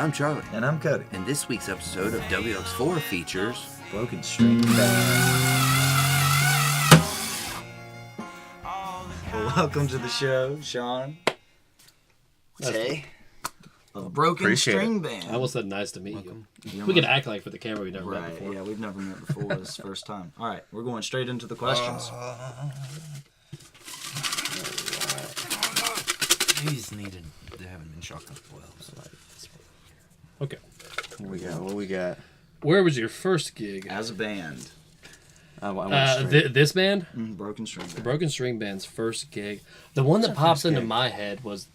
I'm Charlie. And I'm Cody. And this week's episode of WX4 features... Broken String Band. Well, welcome to the show, Sean. Tay. Of Broken String Band. I almost said nice to meet you. We could act like for the camera we've never met before. Yeah, we've never met before. This is the first time. All right, we're going straight into the questions. These they haven't been shocked up well. Okay. What we got? Where was your first gig? As a band. This band? Broken String Band. Broken String Band's first gig. The one that pops into my head was,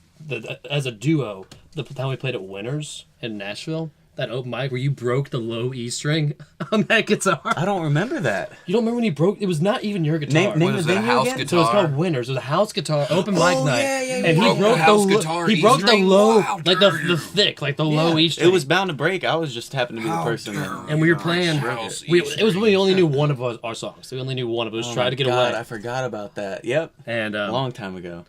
as a duo, the time we played at Winners in Nashville. That open mic where you broke the low E string on that guitar. I don't remember that. You don't remember when you broke? It was not even your guitar. Name the venue again? Guitar? So it's called Winners. It was a house guitar open mic night. Yeah. And he broke the low, like the thick, like the low E string. It was bound to break. I was just happened to be the person that... And we were playing. It was when we only knew one of our songs. We only knew one of us. Try to get away. I forgot about that. Yep. And a long time ago.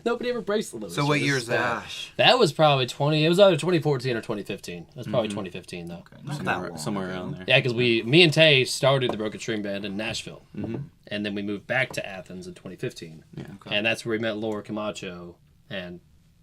Nobody ever breaks the low. So what year is that? That was probably 20. It was either 2014 or 2015. It was probably 2015 though. Okay, not that long. Somewhere around there. Yeah, because me and Tay started the Broken String Band in Nashville, and then we moved back to Athens in 2015. Yeah. Okay. And that's where we met Laura Camacho,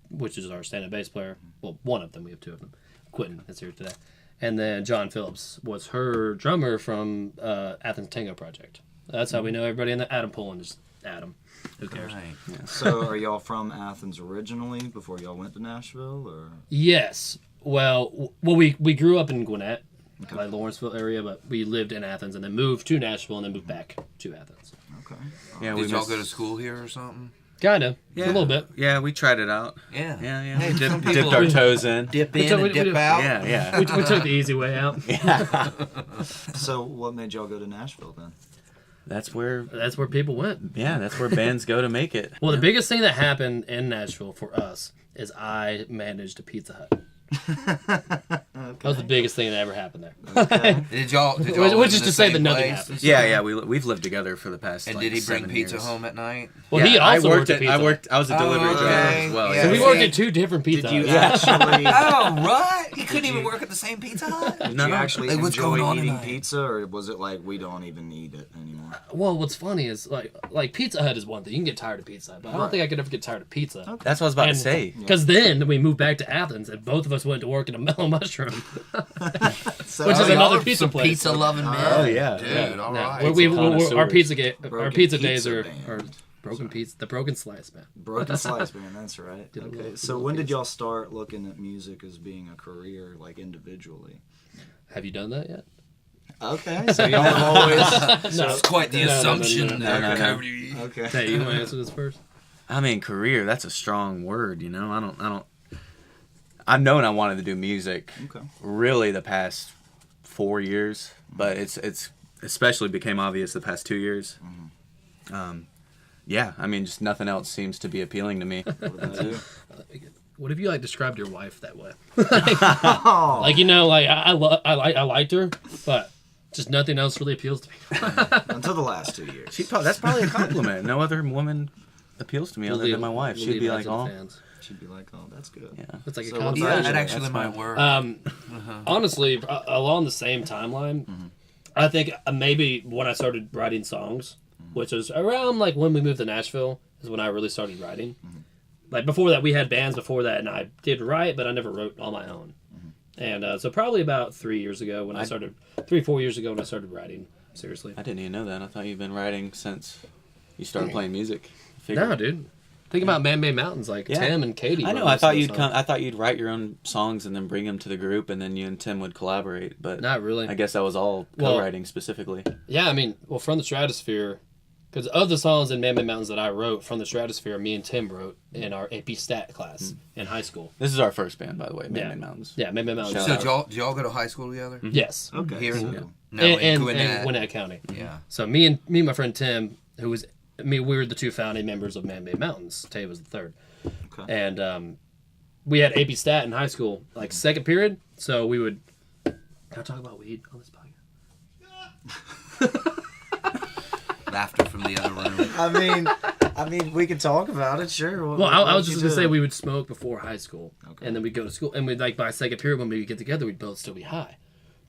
which is our stand-up bass player. Well, one of them. We have two of them. Quentin is here today, and then John Phillips was her drummer from Athens Tango Project. That's how we know everybody in the Adam Poland is Adam. Who cares? Right. Yeah. So are y'all from Athens originally before y'all went to Nashville? Or? Yes. Well, we grew up in Gwinnett, like Lawrenceville area, but we lived in Athens and then moved to Nashville and then moved back to Athens. Okay. Yeah, Did y'all go to school here or something? Kinda. Yeah. A little bit. Yeah, we tried it out. Yeah. Yeah. Hey, some Dipped people our toes in. Dip in and dip out. Yeah. We took the easy way out. So what made y'all go to Nashville then? That's where people went. Yeah, that's where bands go to make it. Well, the biggest thing that happened in Nashville for us is I managed a Pizza Hut. That was the biggest thing that ever happened there. Okay. Did y'all Which is to say that nothing happened. Yeah, we've lived together for the past. And like, did he bring 7 pizza years. home at night? Well, he also worked at Pizza Hut. I was a delivery driver as well. Yeah. So we worked at two different Pizza Did you Huts. actually? Oh, right. You couldn't even work at the same Pizza Hut? Did you actually Like, what's enjoy going on eating tonight? pizza, or was it like we don't even eat it anymore? Well, what's funny is like Pizza Hut is one thing. You can get tired of Pizza Hut, but I don't think I could ever get tired of pizza. Okay. That's what I was about to say. Because then we moved back to Athens and both of us went to work at a Mellow Mushroom. So, Which is y'all another are pizza some place. pizza loving men. Oh, yeah. Dude, Yeah. all Yeah, right. our Broken pizza days Pizza are Band. broken pizza. The broken slice, man. Broken Slice Band, that's right. Did a Okay, little- so little when did pizza. y'all start looking at music as being a career, like individually? Have you done that yet? Okay, so y'all have always. No. It's quite the No, no, no, assumption no, no, there, no, no. Cody. Okay. Hey, you want to answer this first? I mean, career, that's a strong word, you know? I've known I wanted to do music Okay. really the past 4 years, but it's especially became obvious the past 2 years. Yeah, I mean, just nothing else seems to be appealing to me. What about you? What if you described your wife that way? Oh, Like I liked her, but just nothing else really appeals to me. until the last 2 years. That's probably a compliment. No other woman appeals to me other than my wife. We'll She'd leave be that like, to the oh, fans. She'd be like, "Oh, that's good." yeah. It's like So a what Yeah, conversation. that actually That's might fine. work. Honestly, along the same timeline, I think maybe when I started writing songs, which was around like when we moved to Nashville, is when I really started writing. Like before that, we had bands before that, and I did write, but I never wrote on my own. And so probably about 3 years ago when I started, 4 years ago when I started writing seriously. I didn't even know that. I thought you've been writing since you started playing music. No, dude. Think about Man-Made Mountains, like Yeah. Tim and Katie. I know. wrote I most thought of those you'd songs. I thought you'd write your own songs and then bring them to the group, and then you and Tim would collaborate. But Not really. I guess that was all Well- co-writing specifically. Yeah, I mean, well, From the Stratosphere, because of the songs in Man-Made Mountains that I wrote, From the Stratosphere, me and Tim wrote in our AP Stat class in high school. This is our first band, by the way, Yeah. Man-Made Mountains. Yeah, Man-Made Mountains. Shout So out. did y'all go to high school together? Yes. Okay. Here? So, No, and in Gwinnett. Gwinnett County. Yeah. So me and my friend Tim, who was we were the two founding members of Man-Made Mountains. Tay was the third. Okay. And we had AP Stat in high school, like second period. So we would. Can I talk about weed on this podcast? Laughter from the other room. I mean, we could talk about it, sure. Well, I was just gonna say we would smoke before high school, and then we'd go to school, and we'd like by second period when we would get together, we'd both still be high,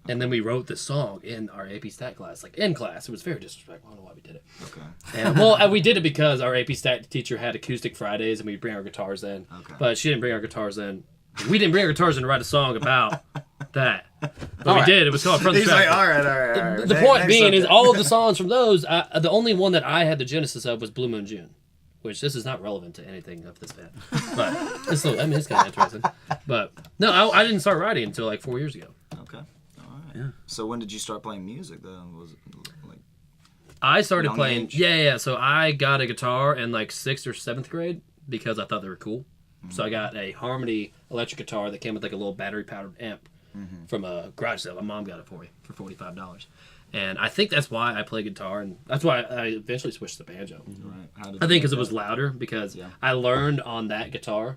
and then we wrote this song in our AP Stat class, like in class. It was very disrespectful. I don't know why we did it. Okay. And, we did it because our AP Stat teacher had acoustic Fridays, and we'd bring our guitars in. Okay. But she didn't bring our guitars in. We didn't bring our guitars in to write a song about that. But we right. did. It was called Front He's Track. like, all right. The point being is all of the songs from those, the only one that I had the genesis of was Blue Moon June, which this is not relevant to anything of this band. But it's still, I mean, it's kind of interesting. But no, I didn't start writing until like 4 years ago. Okay. All right. Yeah. So when did you start playing music then? Was it like I started young playing, age? yeah. So I got a guitar in like 6th or 7th grade because I thought they were cool. So I got a Harmony electric guitar that came with like a little battery powered amp from a garage sale. My mom got it for me for $45. And I think that's why I play guitar, and that's why I eventually switched to banjo. right? How did I you think because get it was that? louder, because Yeah. I learned on that guitar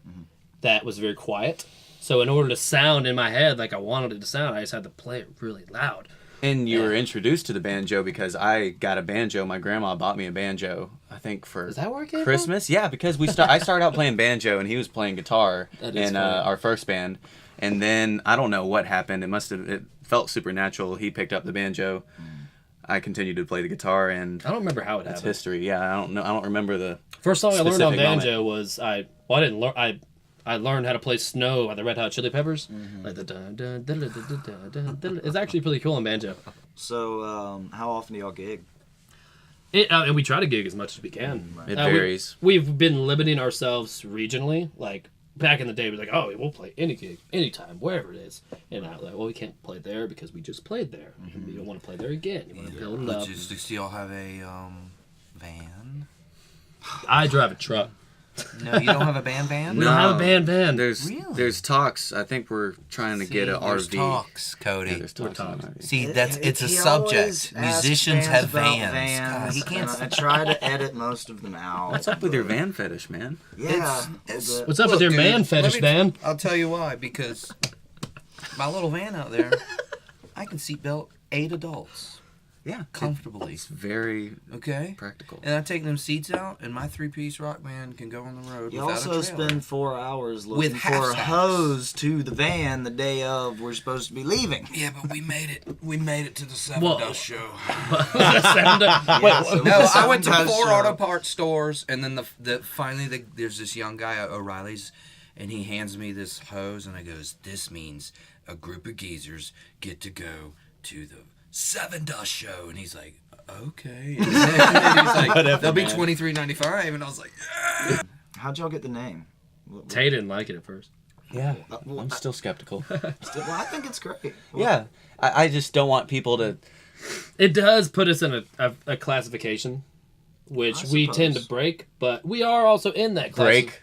that was very quiet. So in order to sound in my head like I wanted it to sound, I just had to play it really loud. And you were introduced to the banjo because I got a banjo. My grandma bought me a banjo, I think, for Is that where it came Christmas. Yeah, because I started out playing banjo and he was playing guitar That is in funny. our first band. And then I don't know what happened. It felt supernatural. He picked up the banjo. I continued to play the guitar, and I don't remember how it that's happened. history. Yeah, I don't remember the First song I learned on specific banjo was I didn't learn. I learned how to play "Snow" by the Red Hot Chili Peppers. Like the dun, dun, dun, dun, dun, dun, dun, dun. It's actually pretty cool on banjo. So how often do y'all gig? And we try to gig as much as we can. It varies. We've been limiting ourselves regionally. Like back in the day, we were like, oh, we'll play any gig, anytime, wherever it is. And I was like, well, we can't play there because we just played there. And you don't want to play there again. You want to build it up. Logistics, do y'all have a van? I drive a truck. No, you don't have a band van? We don't have a band van. Really? There's talks. I think we're trying to get an There's RV. talks, Cody. Yeah, there's talks on talks. an RV. See, it's a He subject. always asks Musicians have about vans. God, he can't. and I try to edit most of them out. What's up with your van fetish, man? Yeah. It's- What's up Look, with your dude, man fetish, let me- man? I'll tell you why. Because my little van out there, I can seatbelt 8 adults Yeah, comfortably. It's very Okay? practical. And I take them seats out, and my 3-piece rock band can go on the road You without also a trailer. spend 4 hours looking With half for a stacks. hose to the van the day of we're supposed to be leaving. Yeah, but we made it. We made it to the Seven Well- Dust show. Yes, it was No, a I went to Seven 4 Dust auto show. parts stores, and then finally there's this young guy at O'Reilly's, and he hands me this hose, and I goes, "This means a group of geezers get to go to the Seven Dust show," and he's like, "Okay." And he's like, "They'll be $23.95," and I was like, "Yeah." How'd y'all get the name? Tay didn't like it at first. Yeah, well, I'm still skeptical. Well, I think it's great. Yeah, I just don't want people to. It does put us in a classification, which I we tend to suppose. break, but we are also in that class. Break.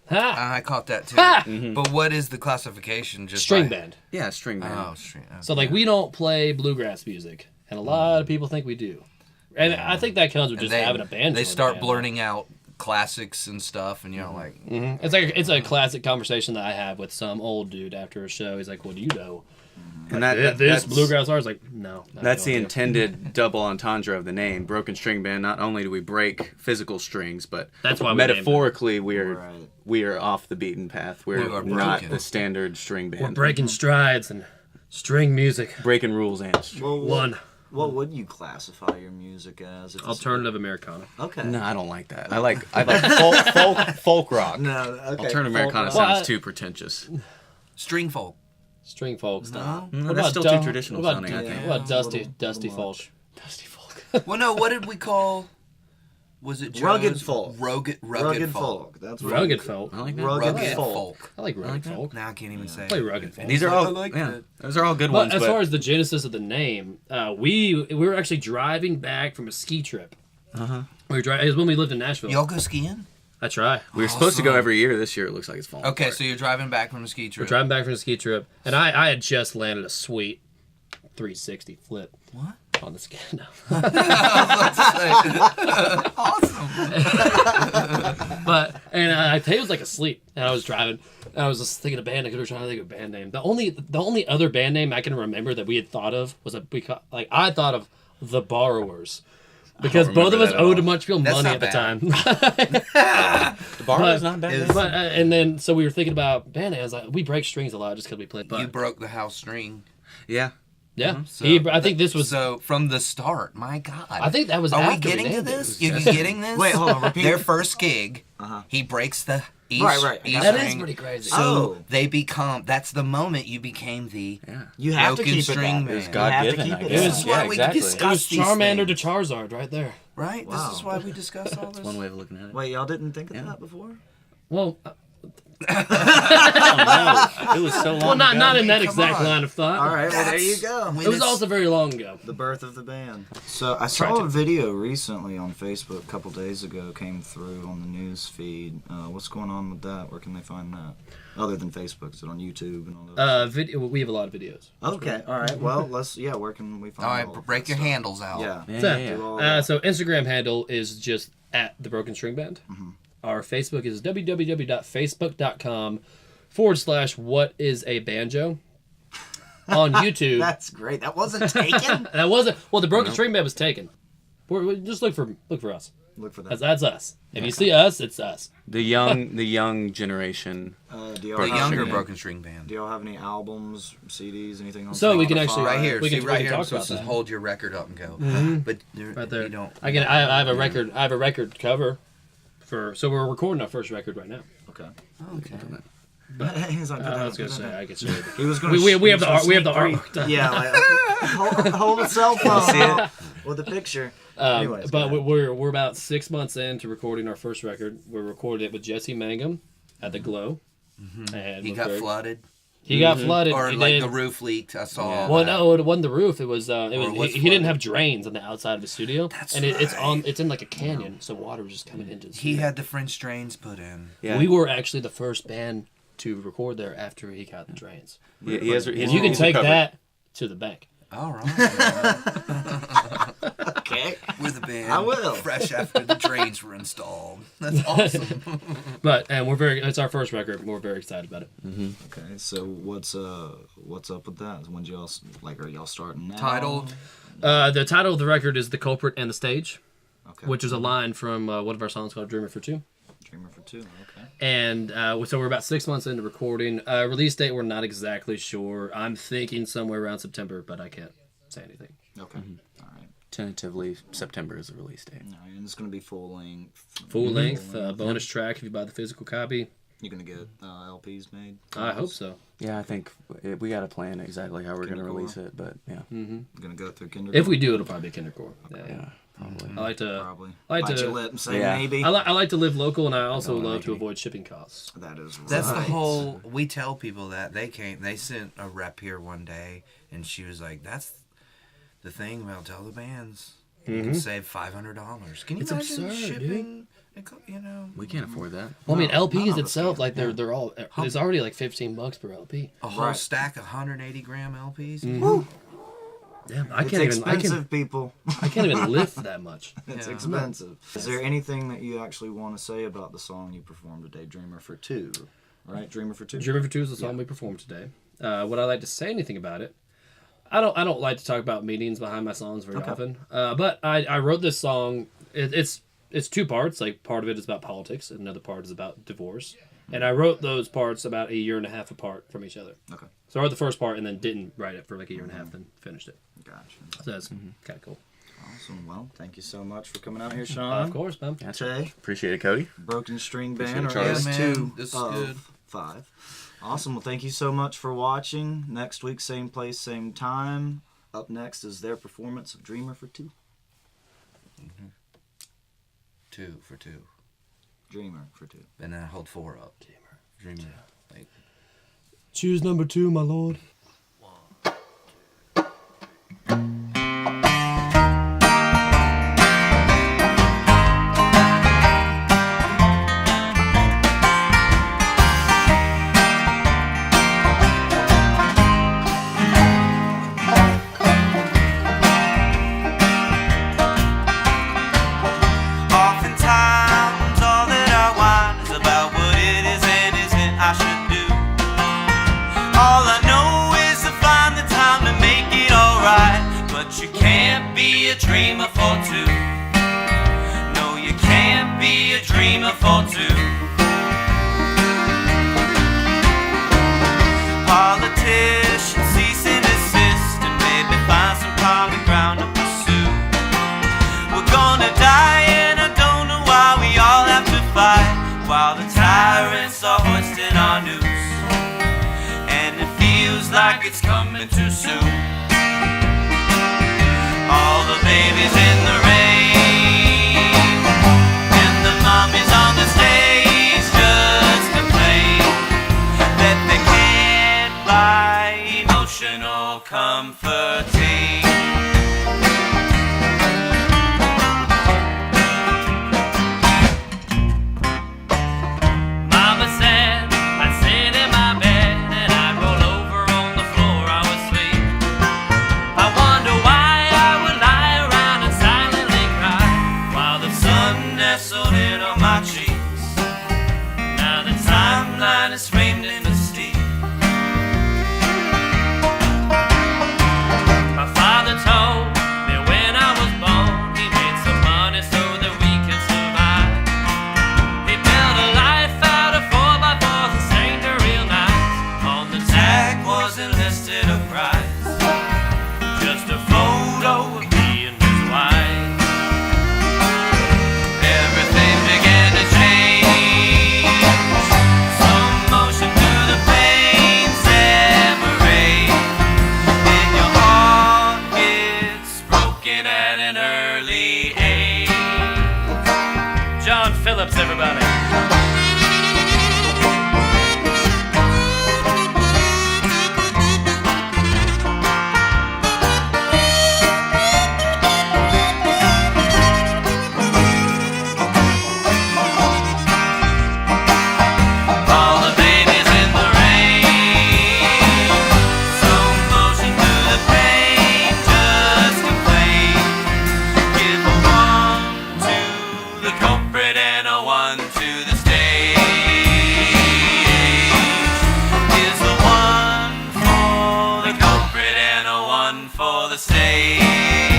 Ha! I caught that too. Ha! But what is the classification? Just String by- band. Yeah, string band. Oh, string. Okay. So, like, we don't play bluegrass music, and a lot of people think we do. And I think that comes with And just having a band. They start blurting out classics and stuff, and you're like, It's a classic conversation that I have with some old dude after a show. He's like, "What do you know?" And This that's bluegrass artist, like, no. That's the idea. intended double entendre of the name, broken string band. Not only do we break physical strings, but That's why we named it. metaphorically we're Right. we are off the beaten path. We We're are not broken. the standard string band. We're breaking strides and string music. breaking rules and string. Well, One what would you classify your music as? If it's- alternative Americana. Okay. No, I don't like that. I like folk rock. No, okay. Alternative Americana rock. Well, sounds I- too pretentious. string folk. String folk stuff. No. No, that's still too traditional What about, sounding, I think. what about dusty, Little- dusty little folk? much. Dusty folk. Well, no. What did we call? Was it Joe's? Rugged folk. Rugged folk. That's what Rugged folk. I like that. Rugged Rugged folk. folk. I like rugged that. folk. Now I can't even say. Play it. rugged folk. These are I all like yeah. that. Those are all good But ones. as But far as the genesis of the name, we were actually driving back from a ski trip. Uh-huh. We were driving. It was when we lived in Nashville. Y'all go skiing? I try. we were supposed to go Awesome. every year. This year it looks like it's falling. Okay, apart. so you're driving back from a ski We're trip. driving back from a ski trip, and I had just landed a sweet 360 flip. What? On the ski. No. Awesome. But Tay was like asleep, and I was driving. And I was just thinking of band. I was trying to think of a band name. The only other band name I can remember that we had thought of was I thought of The Borrowers, because don't both of us remember that at owed all. Munchville That's money not at the bad. time. The bar But- was not bad. It's- But and then so we were thinking about band aids. Like, we break strings a lot just because we play. But You broke the house string. Yeah. yeah, So, I think this was. so from the start. My God. I think that was. Are we after getting to nailed it. this? You getting this? Wait, hold on, repeat. Their first gig, Uh-huh. he breaks the E Right. E That is string. pretty crazy. So Oh. they become. That's the moment you became the Yeah. You have to broken keep it string that. man. It was You have to God-given, keep I it guess. that. This is why Yeah, we exactly. It discuss was these Charmander to things, Charizard right there. right? Wow. This is why we discuss all this. That's one way of looking at it. Wait, y'all didn't think of Yeah. that before? Well, Oh, no. It was so long well, not ago. not in that Come exact on. line of thought. All right, well, there you That's go. when It was it's- also very long ago. The birth of the band. So I Try saw to. a video recently on Facebook a couple days ago, came through on the news feed. What's going on with that? Where can they find that? Other than Facebook, is it on YouTube and all that? Video. We have a lot of videos. Okay, all right. Well, where can we find All right, all of break that your stuff? handles out. Yeah. Yeah. Do all that. So Instagram handle is just at the Broken String Band. Mm-hmm. Our Facebook is www.facebook.com/what is a banjo. On YouTube, That's great. That wasn't taken. that wasn't the Broken String Band was taken. Just look for us. Look for that. That's us. If you see us, it's us. The young generation. Do y'all The have younger any, broken string band. Do y'all have any albums, CDs, anything on So we can Spotify? actually- Right here, We see can- right we can here. I'm talk supposed about to that. hold your record up and go. But Right there. You don't. I have a record. I have a record cover for. So we're recording our first record right now. Okay. Okay. He's like, I was gonna say I could show you. He was going We have the art. We have the sneak artwork. peek. Yeah, like, hold a cell phone See it? with a picture. Anyways, But go ahead. we're about 6 months into recording our first record. We recorded it with Jesse Mangum at the Glow, and He was got very- flooded, He got flooded. or he like did. the roof leaked. I saw. Yeah. all Well, that. no, it wasn't the roof. It was. what's He didn't flooded? have drains on the outside of the studio, That's and it's right. on. It's in like a canyon, so water was just coming into the He studio. had the French drains put in. Yeah. We were actually the first band to record there after he got the drains. He has, You can take that to the bank. All right. Okay. With the band. I will. Fresh after the drains were installed. That's awesome. And it's our first record. And we're very excited about it. Okay. So what's up with that? When y'all are y'all starting now? Titled. The title of the record is "The Culprit and the Stage," Okay. which is a line from one of our songs called "Dreamer for Two." Dreamer for Two. Okay. And so we're about 6 months into recording. Release date, we're not exactly sure. I'm thinking somewhere around September, but I can't say anything. Okay. All right. Tentatively, September is the release date. All right. And it's gonna be full length. Full length, bonus track if you buy the physical copy. You're gonna get LPs made. I hope so. Yeah, I think we got to plan exactly how we're going to release it, but yeah. You're gonna go through kindergarten. If we do, it'll probably be kindercore. Yeah, probably. I like to. Probably. I like Bite to- your lip and say Yeah. maybe. I like to live local, and I also wanna love make to any- avoid shipping costs. That is right. That's the whole. We tell people that they sent a rep here one day, and she was like, "That's the thing about tell the bands. You can save $500. Can you It's imagine absurd, shipping? You know, We can't afford that. Well, I mean, No, none LPs of us itself, can. like they're all. There's already like $15 per LP. a whole Right. stack of 180-gram LPs. Woo. Yeah, I It's can't even. expensive, people. I can't even lift that much. It's Yeah. expensive. Is there anything that you actually want to say about the song you performed today, Dreamer for Two? Right, Dreamer for Two. Dreamer for Two is the song we performed today. Would I like to say anything about it? I don't like to talk about meanings behind my songs very often. But I wrote this song. It's two parts. Like part of it is about politics, and another part is about divorce. And I wrote those parts about a year and a half apart from each other. Okay, So I wrote the first part and then didn't write it for like a year and a half, then finished it. gotcha. So that's kind of cool. Awesome. Well, thank you so much for coming out here, Sean. Of course, man. Tay, Appreciate it, Cody. Broken String Band, Appreciate or it, S Charlie. Yeah, two man. This is of good. 5. Awesome. Well, thank you so much for watching. Next week, same place, same time. Up next is their performance of Dreamer for Two. 2 for 2, Dreamer for Two. and then hold 4 up. Dreamer. Like. Choose number 2, my lord. Oftentimes, all that I want is about what it is and isn't I should do. All I know is to find the time to make it alright. But you can't be a dreamer for two. be a dreamer for two. Politicians cease and desist, and maybe find some common ground to pursue. We're gonna die, and I don't know why we all have to fight, while the tyrants are hoisting our noose, and it feels like it's coming too soon. All the babies in the rain, and the mummies on the stage just complain that they can't buy emotional comforting. Mama said I'd sit in my bed and I'd roll over on the floor I was asleep. I wonder why I would lie around and silently cry while the sun nestled in on my cheeks. Now the timeline is framed in mystique. My father told me when I was born he made some money so that we could survive. He built a life out of 4x4s and sang the real nice. On the tag wasn't listed a price, just a photo of me and his wife. Everything began to change, slow motion through the pain separate, and your heart gets broken at an early age. John Phillips, everybody. All the babies in the rain, slow motion through the pain, just complain. Give a 1 to the culprit and a 1 to the stage. Here's a 1 for the culprit and a 1 for the stage.